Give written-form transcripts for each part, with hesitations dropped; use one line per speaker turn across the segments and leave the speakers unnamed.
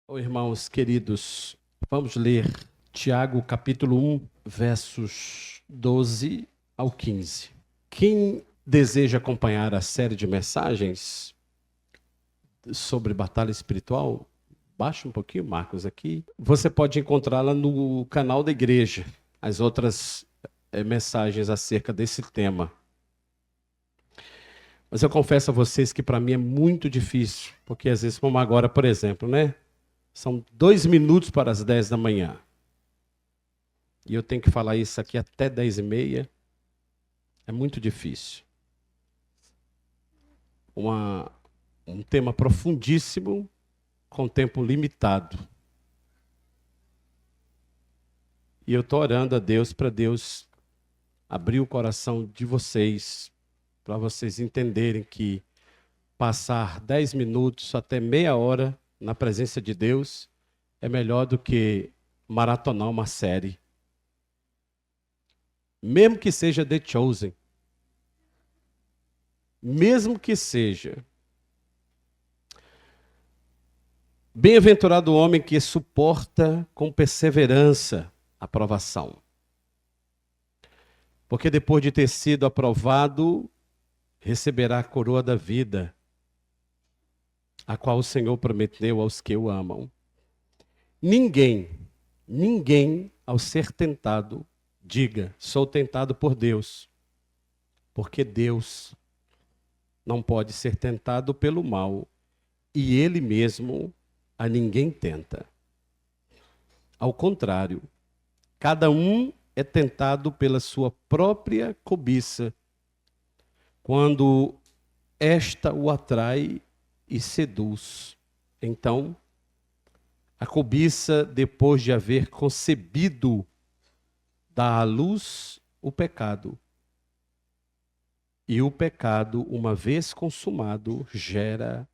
Irmãos queridos, vamos ler Tiago capítulo 1, versos 12 ao 15. Quem deseja acompanhar a série de mensagens sobre batalha espiritual, baixa um pouquinho, Marcos, aqui. Você pode encontrá-la no canal da igreja, as outras mensagens acerca desse tema. Mas eu confesso a vocês que para mim é muito difícil, porque às vezes, como agora, por exemplo, né? São 2 minutos para as 10 da manhã. E eu tenho que falar isso aqui até 10h30. É muito difícil. Um tema profundíssimo, com tempo limitado. E eu estou orando a Deus para Deus abrir o coração de vocês, para vocês entenderem que passar 10 minutos até meia hora na presença de Deus é melhor do que maratonar uma série. Mesmo que seja The Chosen. Mesmo que seja. Bem-aventurado o homem que suporta com perseverança a provação. Porque depois de ter sido aprovado, receberá a coroa da vida, a qual o Senhor prometeu aos que o amam. Ninguém, ao ser tentado, diga, sou tentado por Deus. Porque Deus não pode ser tentado pelo mal, e Ele mesmo a ninguém tenta. Ao contrário, cada um é tentado pela sua própria cobiça, quando esta o atrai e seduz. Então, a cobiça, depois de haver concebido, dá à luz o pecado. E o pecado, uma vez consumado, gera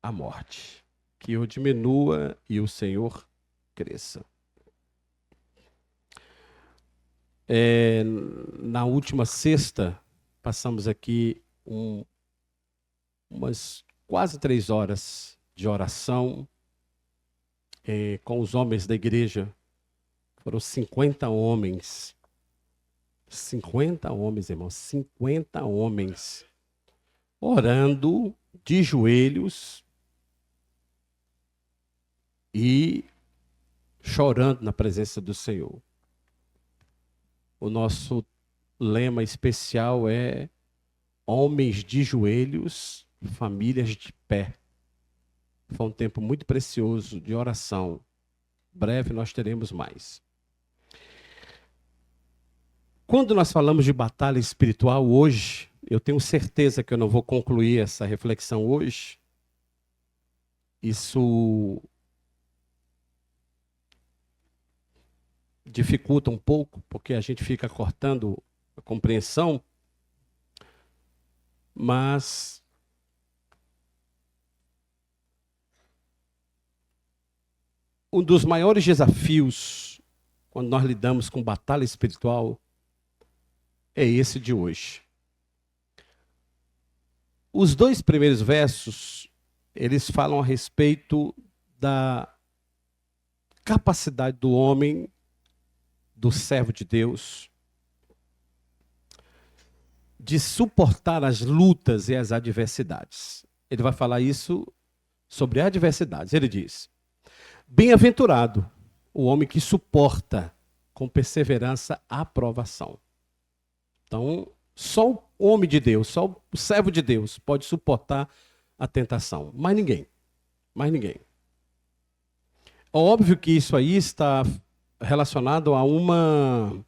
a morte. Que eu diminua e o Senhor cresça. Na última sexta, passamos aqui umas quase 3 horas de oração com os homens da igreja. Foram 50 homens. 50 homens, irmãos. 50 homens. Orando de joelhos e chorando na presença do Senhor. O nosso lema especial é homens de joelhos, famílias de pé. Foi um tempo muito precioso de oração. Breve nós teremos mais. Quando nós falamos de batalha espiritual hoje, eu tenho certeza que eu não vou concluir essa reflexão hoje. Isso dificulta um pouco, porque a gente fica cortando a compreensão, mas um dos maiores desafios quando nós lidamos com batalha espiritual é esse de hoje. Os 2 primeiros versos, eles falam a respeito da capacidade do homem, do servo de Deus, de suportar as lutas e as adversidades. Ele vai falar isso sobre adversidades. Ele diz: bem-aventurado o homem que suporta com perseverança a provação. Então, só o homem de Deus, só o servo de Deus pode suportar a tentação. Mais ninguém. Mais ninguém. Óbvio que isso aí está relacionado a uma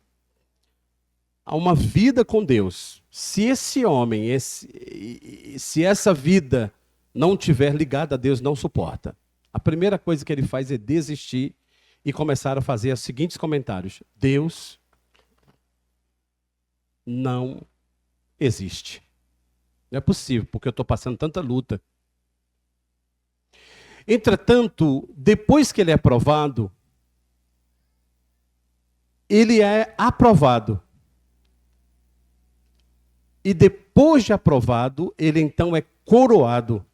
vida com Deus. Se esse homem, se essa vida não tiver ligada a Deus, não suporta. A primeira coisa que ele faz é desistir e começar a fazer os seguintes comentários: Deus não existe. Não é possível, porque eu estou passando tanta luta. Entretanto, depois que ele é aprovado, ele é aprovado. E depois de aprovado, ele então é coroado.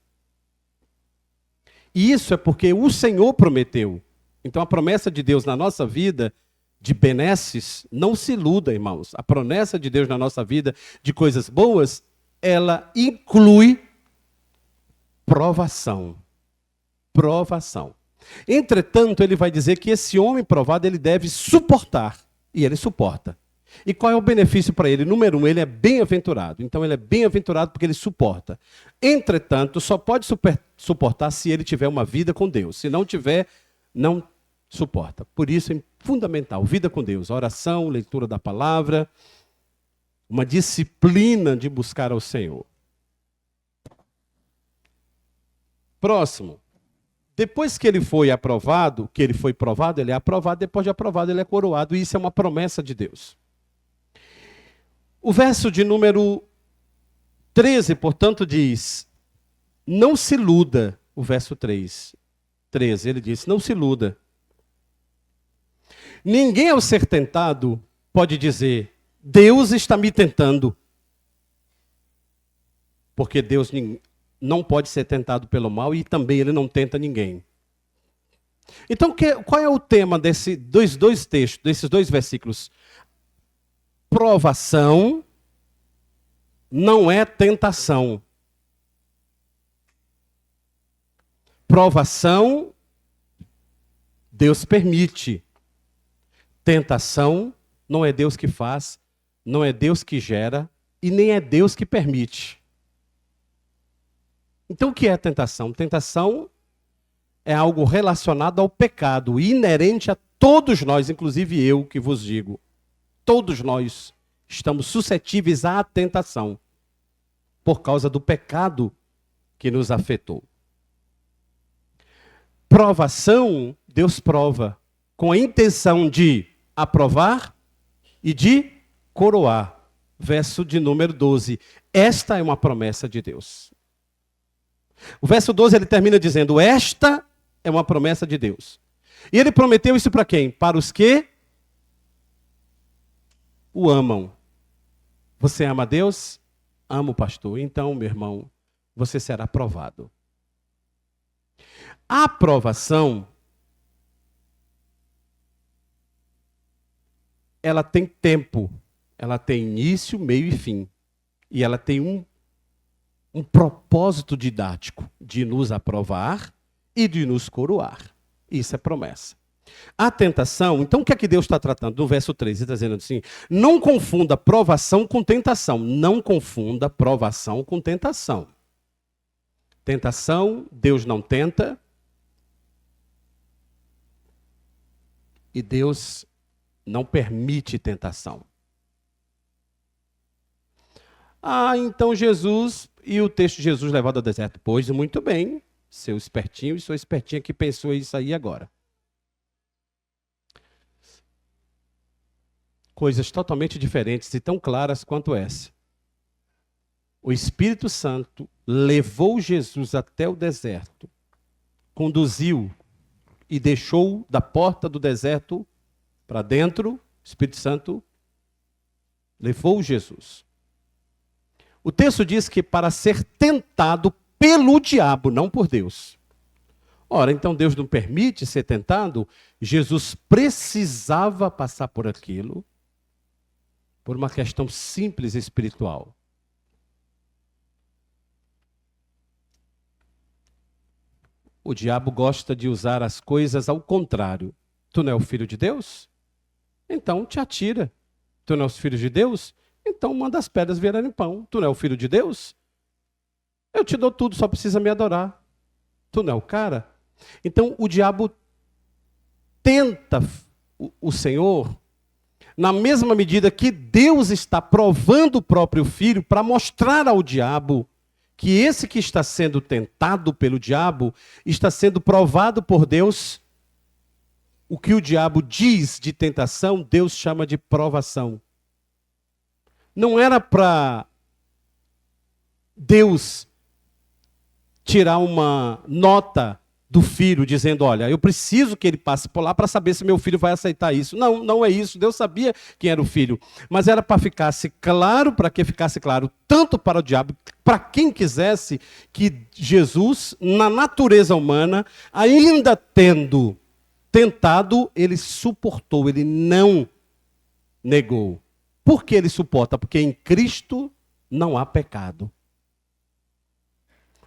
E isso é porque o Senhor prometeu. Então a promessa de Deus na nossa vida, de benesses, não se iluda, irmãos. A promessa de Deus na nossa vida, de coisas boas, ela inclui provação. Provação. Entretanto, ele vai dizer que esse homem provado, ele deve suportar. E ele suporta. E qual é o benefício para ele? Número 1, ele é bem-aventurado. Então ele é bem-aventurado porque ele suporta. Entretanto, só pode suportar se ele tiver uma vida com Deus. Se não tiver, não suporta. Por isso é fundamental, vida com Deus. Oração, leitura da palavra, uma disciplina de buscar ao Senhor. Próximo. Depois que ele foi aprovado, ele é aprovado, depois de aprovado ele é coroado. E isso é uma promessa de Deus. O verso de número 13, portanto, diz: não se iluda, o verso 13, ele diz: não se iluda. Ninguém ao ser tentado pode dizer: Deus está me tentando. Porque Deus não pode ser tentado pelo mal e também ele não tenta ninguém. Então, qual é o tema desses dois textos, desses dois versículos? Provação não é tentação. Provação, Deus permite. Tentação, não é Deus que faz, não é Deus que gera e nem é Deus que permite. Então, o que é tentação? Tentação é algo relacionado ao pecado, inerente a todos nós, inclusive eu que vos digo. Todos nós estamos suscetíveis à tentação, por causa do pecado que nos afetou. Provação, Deus prova, com a intenção de aprovar e de coroar. Verso de número 12. Esta é uma promessa de Deus. O verso 12 ele termina dizendo: esta é uma promessa de Deus. E ele prometeu isso para quem? Para os que o amam. Você ama a Deus? Amo, pastor. Então, meu irmão, você será aprovado. A aprovação, ela tem tempo. Ela tem início, meio e fim. E ela tem um propósito didático de nos aprovar e de nos coroar. Isso é promessa. A tentação, então o que é que Deus está tratando? No verso 13, ele está dizendo assim: não confunda provação com tentação. Não confunda provação com tentação. Tentação, Deus não tenta. E Deus não permite tentação. Então Jesus, e o texto de Jesus levado ao deserto, pois muito bem, seu espertinho e sua espertinha que pensou isso aí agora. Coisas totalmente diferentes e tão claras quanto essa. O Espírito Santo levou Jesus até o deserto, conduziu e deixou da porta do deserto para dentro. O Espírito Santo levou Jesus. O texto diz que para ser tentado pelo diabo, não por Deus. Ora, então Deus não permite ser tentado? Jesus precisava passar por aquilo, por uma questão simples espiritual. O diabo gosta de usar as coisas ao contrário. Tu não é o filho de Deus? Então te atira. Tu não é o filho de Deus? Então manda as pedras virarem pão. Tu não é o filho de Deus? Eu te dou tudo, só precisa me adorar. Tu não é o cara? Então o diabo tenta o Senhor na mesma medida que Deus está provando o próprio filho para mostrar ao diabo que esse que está sendo tentado pelo diabo está sendo provado por Deus. O que o diabo diz de tentação, Deus chama de provação. Não era para Deus tirar uma nota do filho, dizendo, olha, eu preciso que ele passe por lá para saber se meu filho vai aceitar isso. Não, não é isso. Deus sabia quem era o filho. Mas era para que ficasse claro, tanto para o diabo, para quem quisesse, que Jesus, na natureza humana, ainda tendo tentado, ele suportou, ele não negou. Por que ele suporta? Porque em Cristo não há pecado.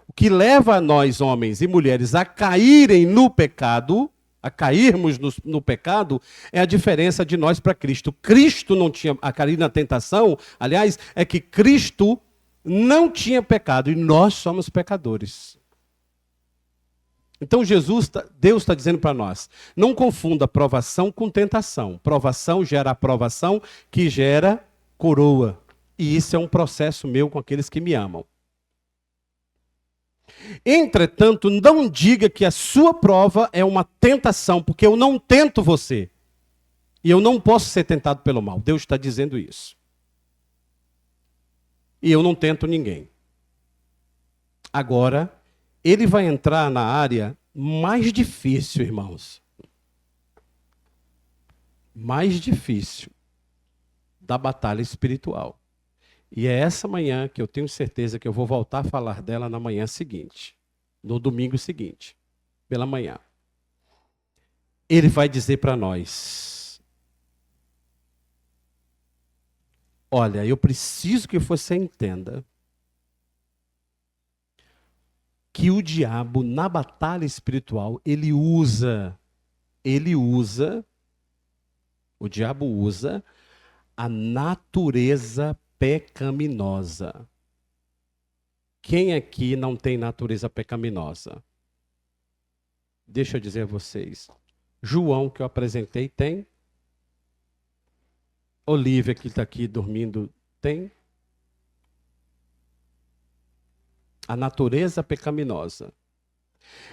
O que leva nós, homens e mulheres, a caírem no pecado, a cairmos no pecado, é a diferença de nós para Cristo. Cristo não tinha, a cair na tentação, aliás, é que Cristo não tinha pecado e nós somos pecadores. Então Deus está dizendo para nós, não confunda provação com tentação. Provação gera aprovação, que gera coroa. E isso é um processo meu com aqueles que me amam. Entretanto, não diga que a sua prova é uma tentação, porque eu não tento você. E eu não posso ser tentado pelo mal. Deus está dizendo isso. E eu não tento ninguém. Agora, ele vai entrar na área mais difícil, irmãos. Mais difícil da batalha espiritual. E é essa manhã que eu tenho certeza que eu vou voltar a falar dela na manhã seguinte. No domingo seguinte. Pela manhã. Ele vai dizer para nós: olha, eu preciso que você entenda que o diabo, na batalha espiritual, o diabo usa a natureza pecaminosa. Quem aqui não tem natureza pecaminosa? Deixa eu dizer a vocês. João, que eu apresentei, tem. Olívia, que está aqui dormindo, tem. A natureza pecaminosa.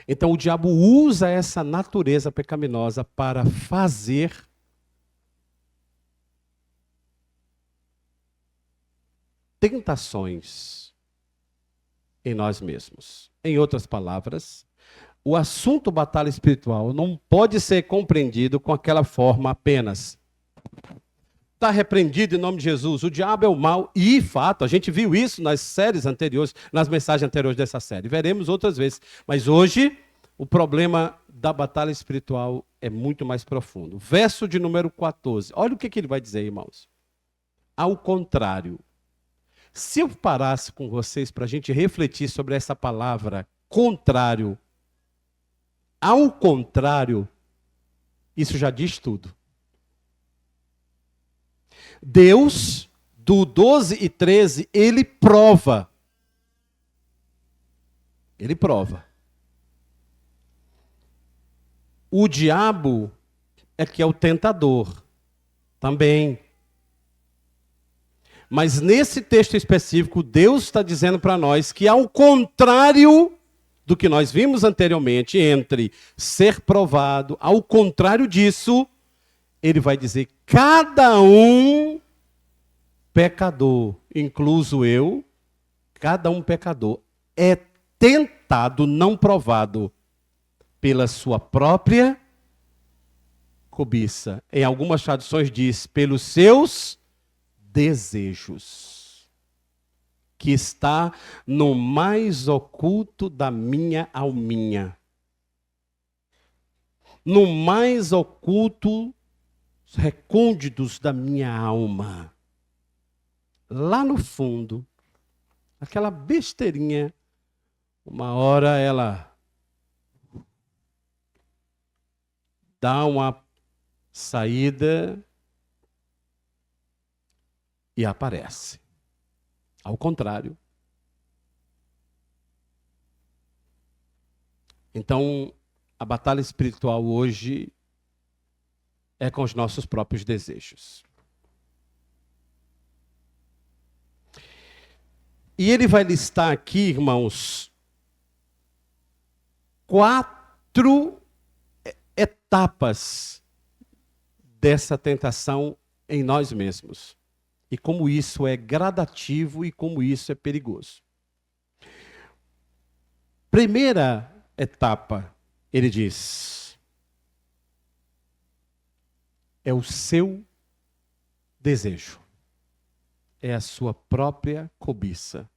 Então o diabo usa essa natureza pecaminosa para fazer tentações em nós mesmos. Em outras palavras, o assunto batalha espiritual não pode ser compreendido com aquela forma apenas. Está repreendido em nome de Jesus, o diabo é o mal, e fato, a gente viu isso nas séries anteriores, nas mensagens anteriores dessa série, veremos outras vezes, mas hoje o problema da batalha espiritual é muito mais profundo. Verso de número 14, olha o que ele vai dizer, irmãos. Ao contrário, se eu parasse com vocês para a gente refletir sobre essa palavra, contrário, ao contrário, isso já diz tudo. Deus, do 12 e 13, ele prova. Ele prova. O diabo é que é o tentador. Também. Mas nesse texto específico, Deus está dizendo para nós que ao contrário do que nós vimos anteriormente, entre ser provado, ao contrário disso, ele vai dizer, cada um pecador, incluso eu, cada um pecador, é tentado, não provado, pela sua própria cobiça. Em algumas traduções diz, pelos seus desejos, que está no mais oculto da minha alminha. No mais oculto recônditos da minha alma. Lá no fundo, aquela besteirinha, uma hora ela dá uma saída e aparece. Ao contrário. Então, a batalha espiritual hoje é com os nossos próprios desejos. E ele vai listar aqui, irmãos, 4 etapas dessa tentação em nós mesmos. E como isso é gradativo e como isso é perigoso. Primeira etapa, Ele diz: é o seu desejo, é a sua própria cobiça.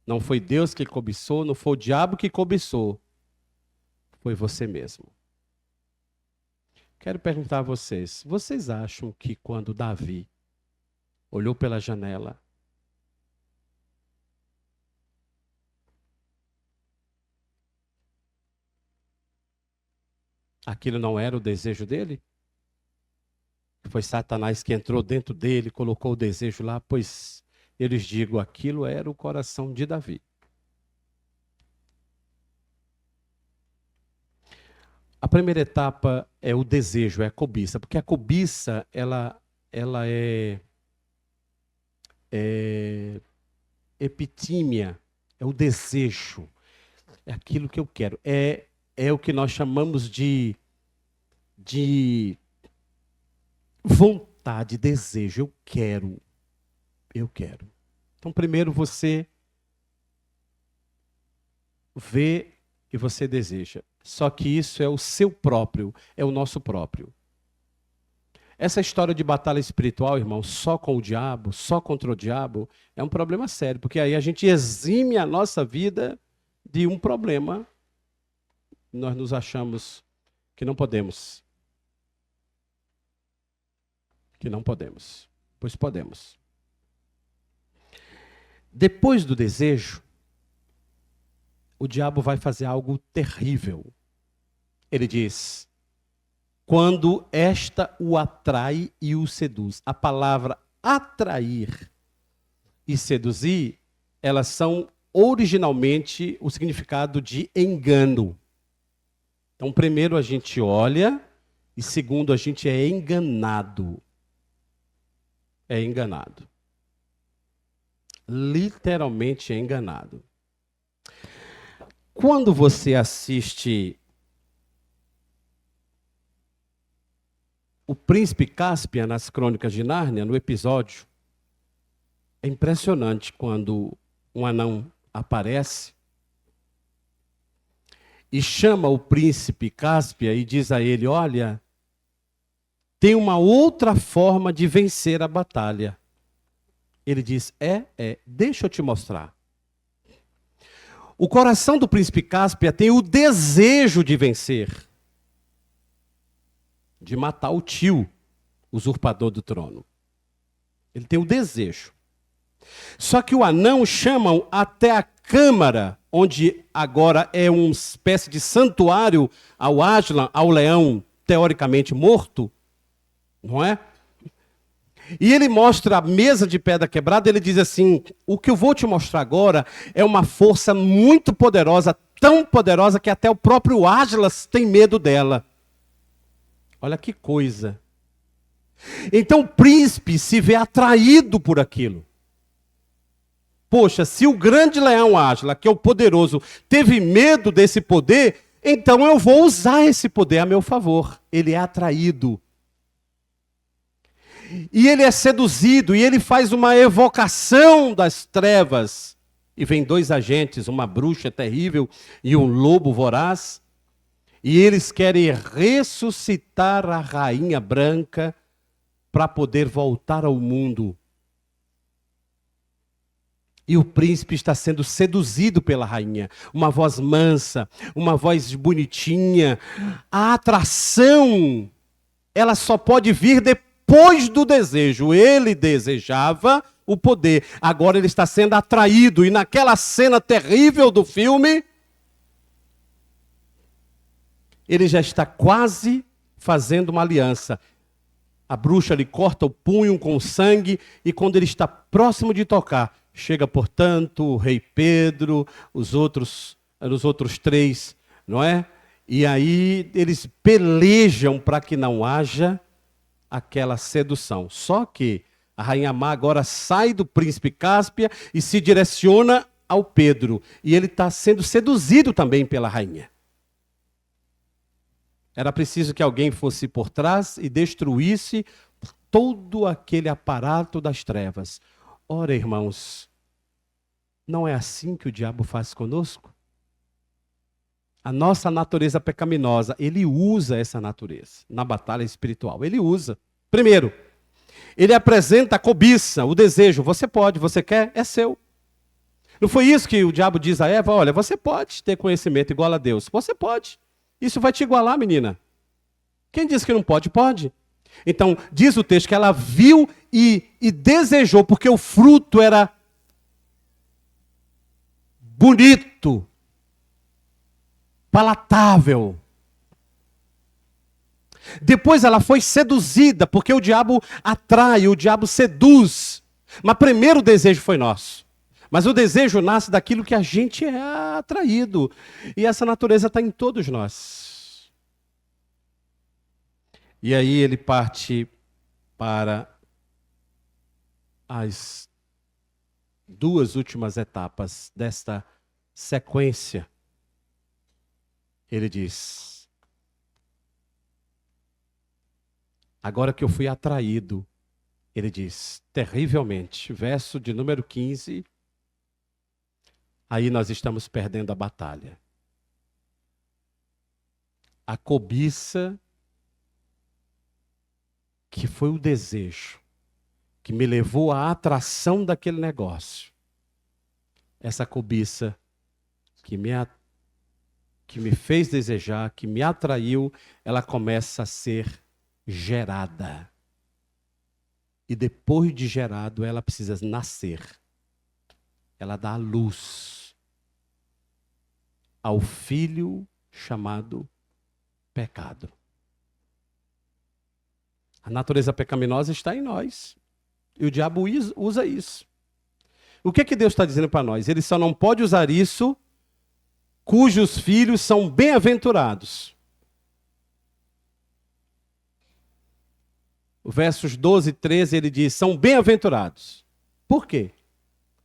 Não foi Deus que cobiçou, não foi o diabo que cobiçou, foi você mesmo. Quero perguntar a vocês, vocês acham que quando Davi olhou pela janela, aquilo não era o desejo dele? Foi Satanás que entrou dentro dele, colocou o desejo lá, pois eu lhes digo, aquilo era o coração de Davi. A primeira etapa é o desejo, é a cobiça, porque a cobiça, ela é epitímia, é o desejo, é aquilo que eu quero, é o que nós chamamos de vontade, desejo, eu quero. Então, primeiro você vê e você deseja. Só que isso é o seu próprio, é o nosso próprio. Essa história de batalha espiritual, irmão, só com o diabo, só contra o diabo, é um problema sério, porque aí a gente exime a nossa vida de um problema. Nós nos achamos que não podemos. Que não podemos. Pois podemos. Depois do desejo, o diabo vai fazer algo terrível. Ele diz: quando esta o atrai e o seduz. A palavra atrair e seduzir, elas são originalmente o significado de engano. Então, primeiro a gente olha e segundo a gente é enganado. É enganado. Literalmente é enganado. Quando você assiste o Príncipe Cáspia nas Crônicas de Nárnia, no episódio, é impressionante quando um anão aparece e chama o Príncipe Cáspia e diz a ele: olha, tem uma outra forma de vencer a batalha. Ele diz: deixa eu te mostrar. O coração do Príncipe Cáspia tem o desejo de vencer, de matar o tio, usurpador do trono. Ele tem o desejo. Só que o anão chamam até a câmara, onde agora é uma espécie de santuário ao Aslan, ao leão teoricamente morto, não é? E ele mostra a mesa de pedra quebrada, ele diz assim: o que eu vou te mostrar agora é uma força muito poderosa, tão poderosa que até o próprio Atlas tem medo dela. Olha que coisa. Então o príncipe se vê atraído por aquilo. Poxa, se o grande leão Atlas, que é o poderoso, teve medo desse poder, então eu vou usar esse poder a meu favor. Ele é atraído. E ele é seduzido, e ele faz uma evocação das trevas. E vem dois agentes, uma bruxa terrível e um lobo voraz. E eles querem ressuscitar a rainha branca para poder voltar ao mundo. E o príncipe está sendo seduzido pela rainha. Uma voz mansa, uma voz bonitinha. A atração, ela só pode vir depois do desejo. Ele desejava o poder. Agora ele está sendo atraído. E naquela cena terrível do filme, ele já está quase fazendo uma aliança. A bruxa lhe corta o punho com sangue. E quando ele está próximo de tocar, chega, portanto, o rei Pedro, os outros três, não é? E aí eles pelejam para que não haja aquela sedução. Só que a rainha má agora sai do príncipe Cáspia e se direciona ao Pedro. E ele está sendo seduzido também pela rainha. Era preciso que alguém fosse por trás e destruísse todo aquele aparato das trevas. Ora, irmãos, não é assim que o diabo faz conosco? A nossa natureza pecaminosa, ele usa essa natureza na batalha espiritual. Ele usa. Primeiro, ele apresenta a cobiça, o desejo. Você pode, você quer, é seu. Não foi isso que o diabo diz a Eva? Olha, você pode ter conhecimento igual a Deus. Você pode. Isso vai te igualar, menina. Quem disse que não pode? Pode. Então, diz o texto que ela viu e desejou, porque o fruto era bonito, palatável. Depois ela foi seduzida, porque o diabo atrai, o diabo seduz. Mas primeiro o desejo foi nosso. Mas o desejo nasce daquilo que a gente é atraído. E essa natureza está em todos nós. E aí ele parte para as duas últimas etapas desta sequência. Ele diz: agora que eu fui atraído, ele diz, terrivelmente, verso de número 15, aí nós estamos perdendo a batalha. A cobiça, que foi o desejo, que me levou à atração daquele negócio. Essa cobiça que me fez desejar, que me atraiu, ela começa a ser gerada. E depois de gerado, ela precisa nascer. Ela dá a luz ao filho chamado pecado. A natureza pecaminosa está em nós. E o diabo usa isso. O que é que Deus está dizendo para nós? Ele só não pode usar isso cujos filhos são bem-aventurados. Versos 12 e 13 ele diz, são bem-aventurados. Por quê?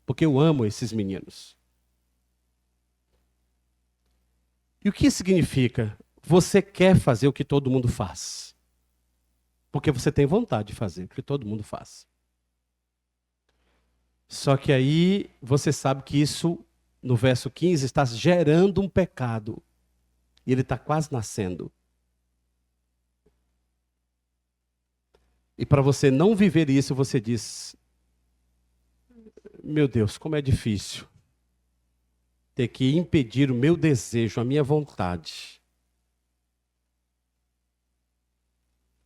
Porque eu amo esses meninos. E o que significa? Você quer fazer o que todo mundo faz. Porque você tem vontade de fazer o que todo mundo faz. Só que aí você sabe que isso, no verso 15, está gerando um pecado. E ele está quase nascendo. E para você não viver isso, você diz, meu Deus, como é difícil ter que impedir o meu desejo, a minha vontade.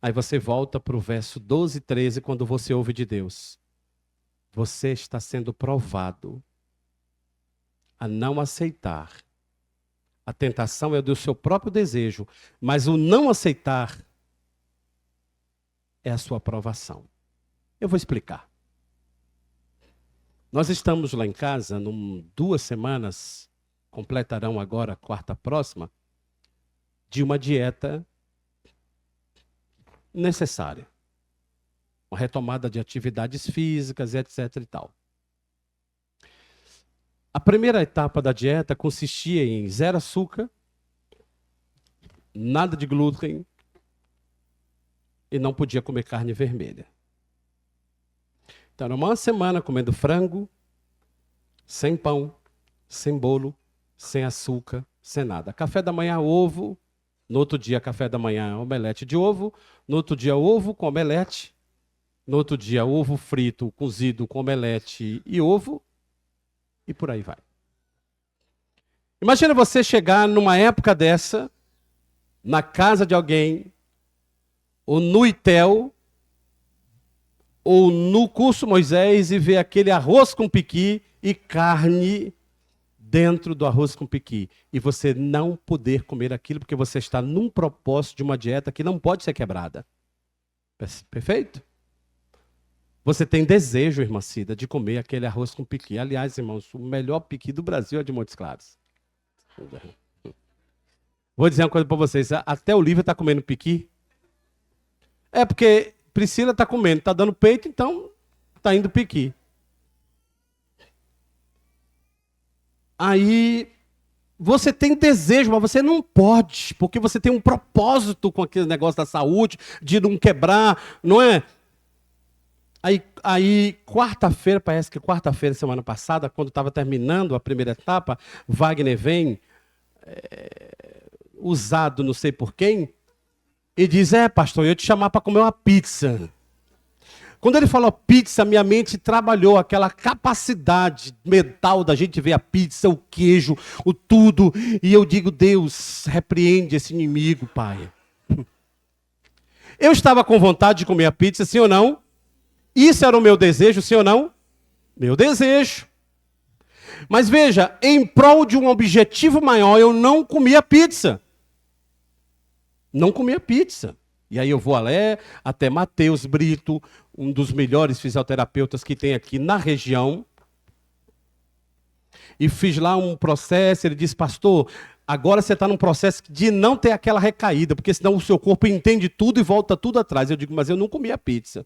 Aí você volta para o verso 12 e 13, quando você ouve de Deus. Você está sendo provado a não aceitar. A tentação é do seu próprio desejo, mas o não aceitar é a sua aprovação. Eu vou explicar. Nós estamos lá em casa, 2 semanas, completarão agora a quarta próxima, de uma dieta necessária. Uma retomada de atividades físicas, etc. e tal. A primeira etapa da dieta consistia em 0 açúcar, nada de glúten e não podia comer carne vermelha. Então, era uma semana comendo frango, sem pão, sem bolo, sem açúcar, sem nada. Café da manhã, ovo. No outro dia, café da manhã, omelete de ovo. No outro dia, ovo com omelete. No outro dia, ovo frito, cozido com omelete e ovo. E por aí vai. Imagina você chegar numa época dessa, na casa de alguém, ou no ITEL, ou no curso Moisés, e ver aquele arroz com piqui e carne dentro do arroz com piqui. E você não poder comer aquilo, porque você está num propósito de uma dieta que não pode ser quebrada. Perfeito? Você tem desejo, irmã Cida, de comer aquele arroz com piqui. Aliás, irmãos, o melhor piqui do Brasil é de Montes Claros. Vou dizer uma coisa para vocês. Até o Lívia está comendo piqui. É porque Priscila está comendo, está dando peito, então está indo piqui. Aí você tem desejo, mas você não pode, porque você tem um propósito com aquele negócio da saúde, de não quebrar, não é? Aí quarta-feira, parece que quarta-feira, semana passada, quando estava terminando a primeira etapa, Wagner vem, usado não sei por quem, e diz, pastor, eu ia te chamar para comer uma pizza. Quando ele falou pizza, minha mente trabalhou aquela capacidade mental da gente ver a pizza, o queijo, o tudo. E eu digo, Deus, repreende esse inimigo, Pai. Eu estava com vontade de comer a pizza, sim ou não? Isso era o meu desejo, sim ou não? Meu desejo. Mas veja, em prol de um objetivo maior, eu não comia pizza. Não comia pizza. E aí eu vou até Matheus Brito, um dos melhores fisioterapeutas que tem aqui na região. E fiz lá um processo, ele disse, pastor, agora você está num processo de não ter aquela recaída, porque senão o seu corpo entende tudo e volta tudo atrás. Eu digo, mas eu não comia pizza.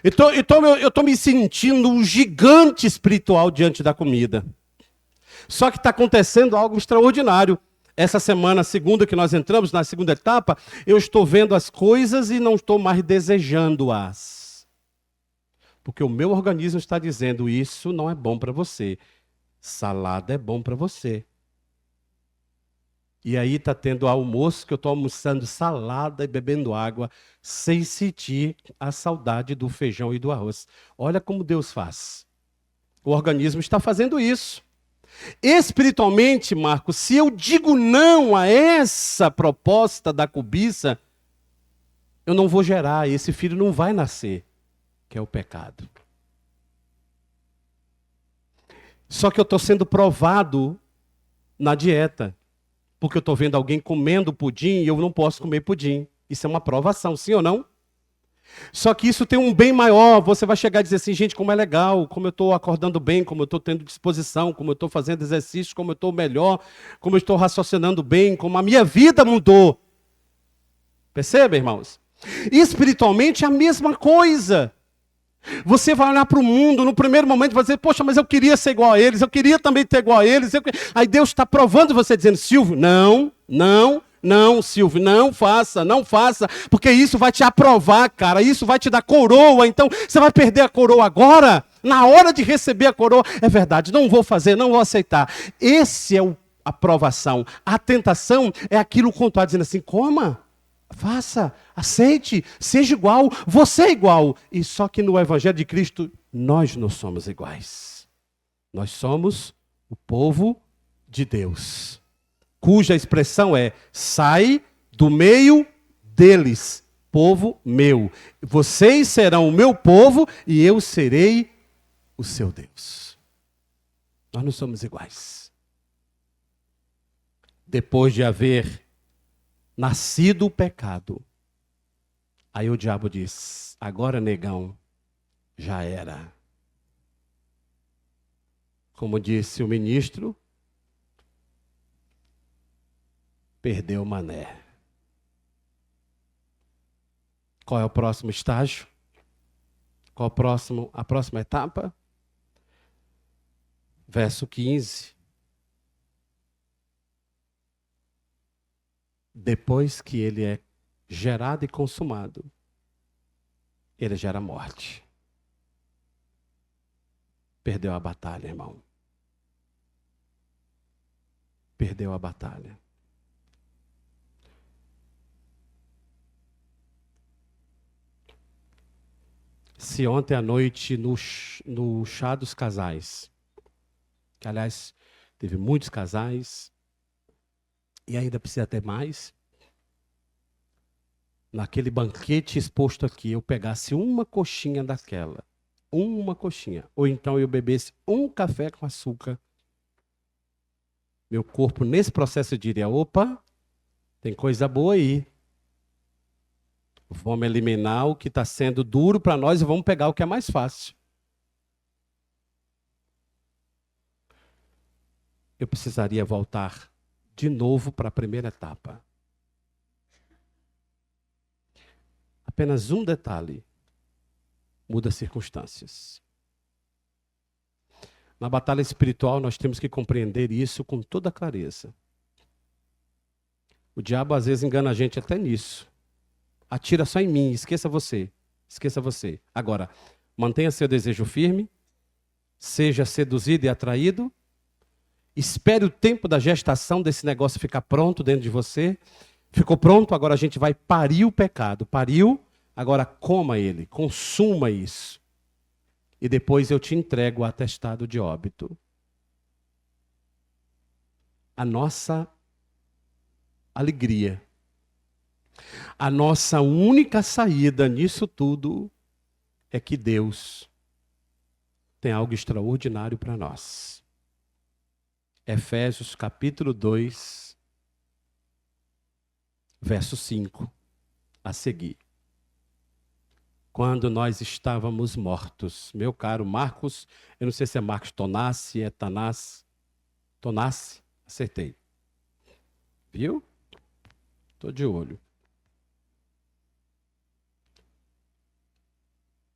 Então eu estou me sentindo um gigante espiritual diante da comida. Só que está acontecendo algo extraordinário. Essa semana, segunda que nós entramos, na segunda etapa, eu estou vendo as coisas e não estou mais desejando-as. Porque o meu organismo está dizendo, isso não é bom para você. Salada é bom para você. E aí está tendo almoço que eu estou almoçando salada e bebendo água, sem sentir a saudade do feijão e do arroz. Olha como Deus faz. O organismo está fazendo isso. Espiritualmente, Marcos, se eu digo não a essa proposta da cobiça, eu não vou gerar, esse filho não vai nascer, que é o pecado. Só que eu estou sendo provado na dieta, porque eu estou vendo alguém comendo pudim e eu não posso comer pudim. Isso é uma provação, sim ou não? Só que isso tem um bem maior. Você vai chegar e dizer assim, gente, como é legal, como eu estou acordando bem, como eu estou tendo disposição, como eu estou fazendo exercício, como eu estou melhor, como eu estou raciocinando bem, como a minha vida mudou. Percebe, irmãos? Espiritualmente é a mesma coisa. Você vai olhar para o mundo, no primeiro momento vai dizer, poxa, mas eu queria ser igual a eles, eu queria também ter igual a eles. Aí Deus está provando você, dizendo, Silvio, não, Silvio, não faça, porque isso vai te aprovar, cara, isso vai te dar coroa, então você vai perder a coroa agora, na hora de receber a coroa, é verdade, não vou fazer, não vou aceitar. Esse é a provação. A tentação é aquilo contrário, dizendo assim, coma, faça, aceite, seja igual, você é igual. E só que no Evangelho de Cristo, nós não somos iguais. Nós somos o povo de Deus, cuja expressão é, sai do meio deles, povo meu. Vocês serão o meu povo e eu serei o seu Deus. Nós não somos iguais. Depois de haver nascido o pecado, aí o diabo diz, agora negão, já era. Como disse o ministro, perdeu o mané. Qual é o próximo estágio? Qual a próxima etapa? Verso 15. Depois que ele é gerado e consumado, ele gera morte. Perdeu a batalha, irmão. Perdeu a batalha. Se ontem à noite, no chá dos casais, que aliás, teve muitos casais, e ainda precisa ter mais, naquele banquete exposto aqui, eu pegasse uma coxinha daquela, uma coxinha, ou então eu bebesse um café com açúcar, meu corpo nesse processo diria, opa, tem coisa boa aí. Vamos eliminar o que está sendo duro para nós e vamos pegar o que é mais fácil. Eu precisaria voltar de novo para a primeira etapa. Apenas um detalhe muda as circunstâncias. Na batalha espiritual, nós temos que compreender isso com toda clareza. O diabo às vezes engana a gente até nisso. Atira só em mim, esqueça você. Agora, mantenha seu desejo firme, seja seduzido e atraído, Espere o tempo da gestação desse negócio ficar pronto dentro de você. Ficou pronto, agora a gente vai parir o pecado. Pariu, agora coma ele, consuma isso. E depois eu te entrego o atestado de óbito. A nossa alegria, a nossa única saída nisso tudo é que Deus tem algo extraordinário para nós. Efésios capítulo 2, verso 5, a seguir. Quando nós estávamos mortos, meu caro Marcos, eu não sei se é Marcos Tonassi, é Tonassi, acertei. Viu? Estou de olho.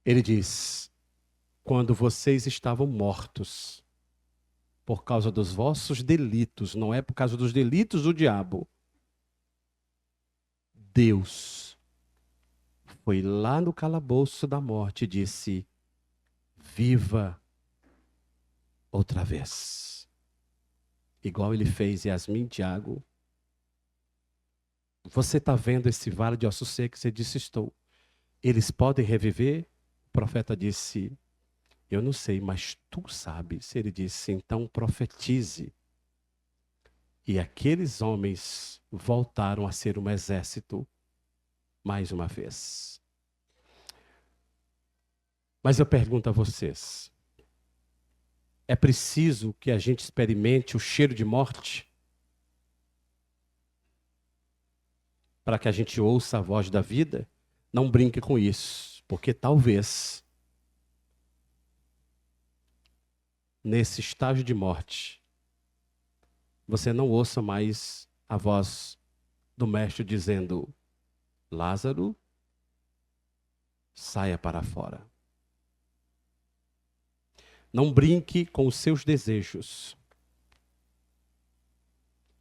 Ele diz, quando vocês estavam mortos, por causa dos vossos delitos, não é por causa dos delitos do diabo. Deus foi lá no calabouço da morte e disse, viva outra vez. Igual ele fez Yasmin, Tiago. Você está vendo esse vale de ossos secos? Você disse, estou. Eles podem reviver? O profeta disse, eu não sei, mas tu sabes. Ele disse, então profetize. E aqueles homens voltaram a ser um exército mais uma vez. Mas eu pergunto a vocês, é preciso que a gente experimente o cheiro de morte para que a gente ouça a voz da vida? Não brinque com isso, porque talvez nesse estágio de morte você não ouça mais a voz do mestre dizendo, Lázaro, saia para fora. Não brinque com os seus desejos.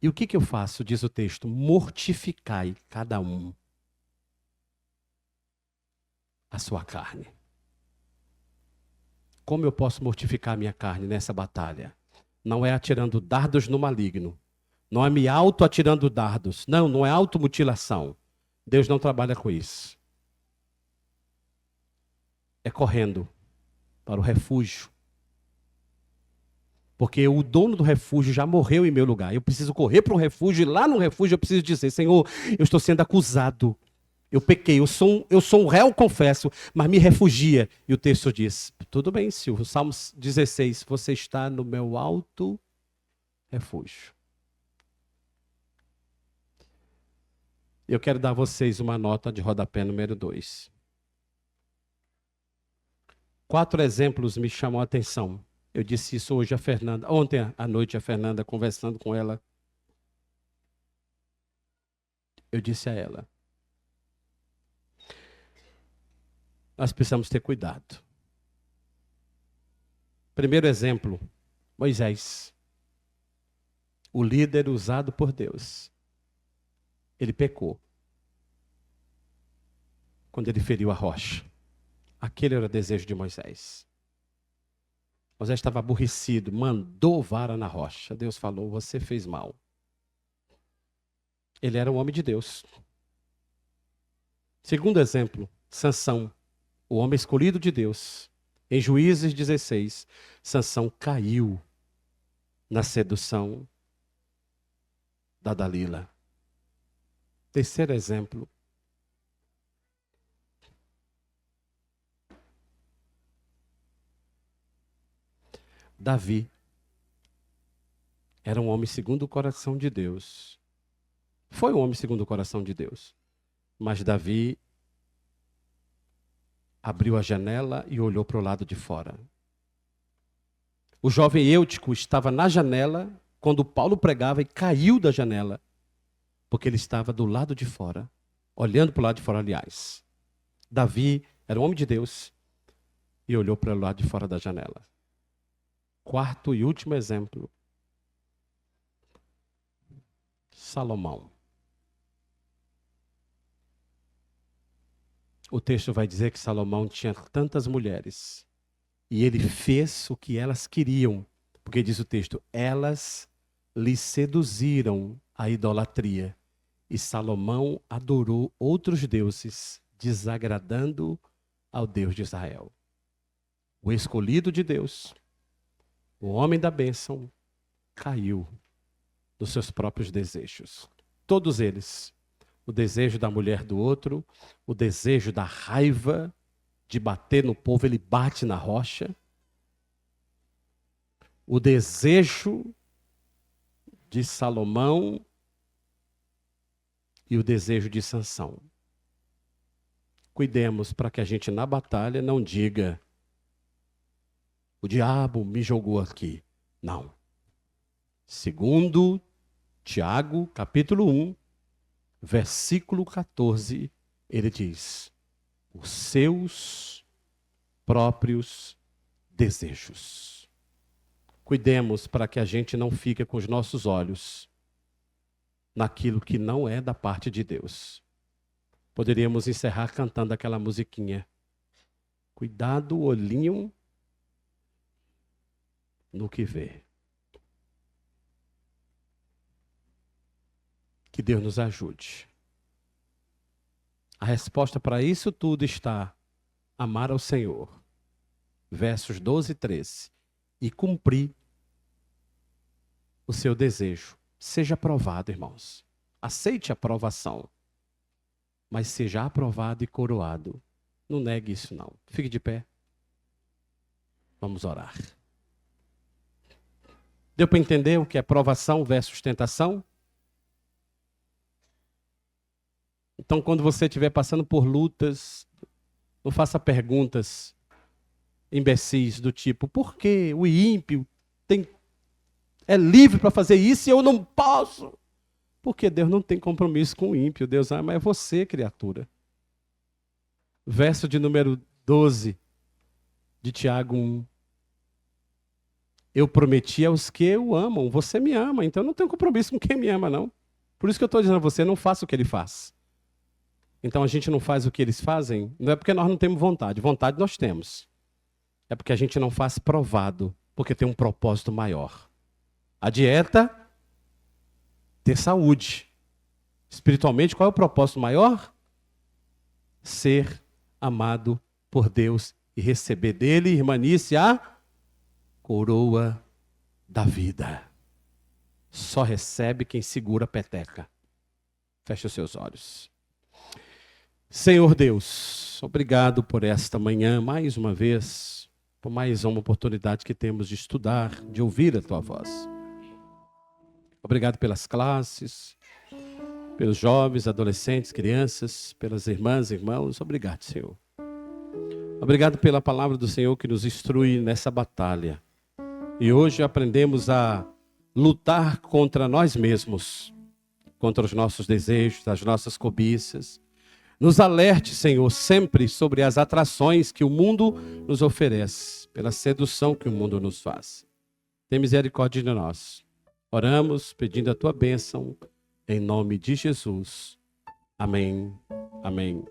E o que eu faço, diz o texto? Mortificai cada um a sua carne. Como eu posso mortificar a minha carne nessa batalha? Não é atirando dardos no maligno. Não é me auto-atirando dardos. Não, não é automutilação. Deus não trabalha com isso. É correndo para o refúgio. Porque o dono do refúgio já morreu em meu lugar. Eu preciso correr para um refúgio e lá no refúgio eu preciso dizer, Senhor, eu estou sendo acusado. Eu pequei, eu sou um réu, confesso, mas me refugia. E o texto diz, tudo bem, Silvio, Salmos 16, você está no meu alto refúgio. Eu quero dar a vocês uma nota de rodapé número 2. 4 exemplos me chamam a atenção. Eu disse isso hoje a Fernanda, ontem à noite a Fernanda, conversando com ela. Eu disse a ela, nós precisamos ter cuidado. Primeiro exemplo, Moisés. O líder usado por Deus. Ele pecou. Quando ele feriu a rocha. Aquele era o desejo de Moisés. Moisés estava aborrecido, mandou vara na rocha. Deus falou, você fez mal. Ele era um homem de Deus. Segundo exemplo, Sansão, o homem escolhido de Deus. Em Juízes 16, Sansão caiu na sedução da Dalila. Terceiro exemplo, Davi. Era um homem segundo o coração de Deus. Foi um homem segundo o coração de Deus. Mas Davi abriu a janela e olhou para o lado de fora. O jovem Eutico estava na janela quando Paulo pregava e caiu da janela. Porque ele estava do lado de fora, olhando para o lado de fora, aliás. Davi era um homem de Deus e olhou para o lado de fora da janela. Quarto e último exemplo. Salomão. O texto vai dizer que Salomão tinha tantas mulheres. E ele fez o que elas queriam. Porque diz o texto, elas lhe seduziram a idolatria, e Salomão adorou outros deuses, desagradando ao Deus de Israel. O escolhido de Deus, o homem da bênção, caiu nos seus próprios desejos. Todos eles. O desejo da mulher do outro, o desejo da raiva de bater no povo, ele bate na rocha. O desejo de Salomão e o desejo de Sansão. Cuidemos para que a gente na batalha não diga: o diabo me jogou aqui. Não. Segundo Tiago, capítulo 1, versículo 14, ele diz: os seus próprios desejos. Cuidemos para que a gente não fique com os nossos olhos naquilo que não é da parte de Deus. Poderíamos encerrar cantando aquela musiquinha. Cuidado, olhinho no que vê. Que Deus nos ajude. A resposta para isso tudo está: amar ao Senhor. Versos 12 e 13. E cumprir o seu desejo. Seja aprovado, irmãos. Aceite a aprovação. Mas seja aprovado e coroado. Não negue isso, não. Fique de pé. Vamos orar. Deu para entender o que é provação versus tentação? Então, quando você estiver passando por lutas, não faça perguntas imbecis do tipo: por que o ímpio é livre para fazer isso e eu não posso? Porque Deus não tem compromisso com o ímpio. Deus ama é você, criatura. Verso de número 12 de Tiago 1. Eu prometi aos que o amam. Você me ama, então eu não tenho compromisso com quem me ama, não. Por isso que eu estou dizendo a você: não faça o que ele faz. Então a gente não faz o que eles fazem, não é porque nós não temos vontade. Vontade nós temos. É porque a gente não faz provado, porque tem um propósito maior. A dieta, ter saúde. Espiritualmente, qual é o propósito maior? Ser amado por Deus e receber dele, irmanice, a coroa da vida. Só recebe quem segura a peteca. Feche os seus olhos. Senhor Deus, obrigado por esta manhã, mais uma vez, por mais uma oportunidade que temos de estudar, de ouvir a Tua voz. Obrigado pelas classes, pelos jovens, adolescentes, crianças, pelas irmãs e irmãos. Obrigado, Senhor. Obrigado pela palavra do Senhor que nos instrui nessa batalha. E hoje aprendemos a lutar contra nós mesmos, contra os nossos desejos, as nossas cobiças. Nos alerte, Senhor, sempre sobre as atrações que o mundo nos oferece, pela sedução que o mundo nos faz. Tem misericórdia de nós. Oramos pedindo a Tua bênção, em nome de Jesus. Amém. Amém.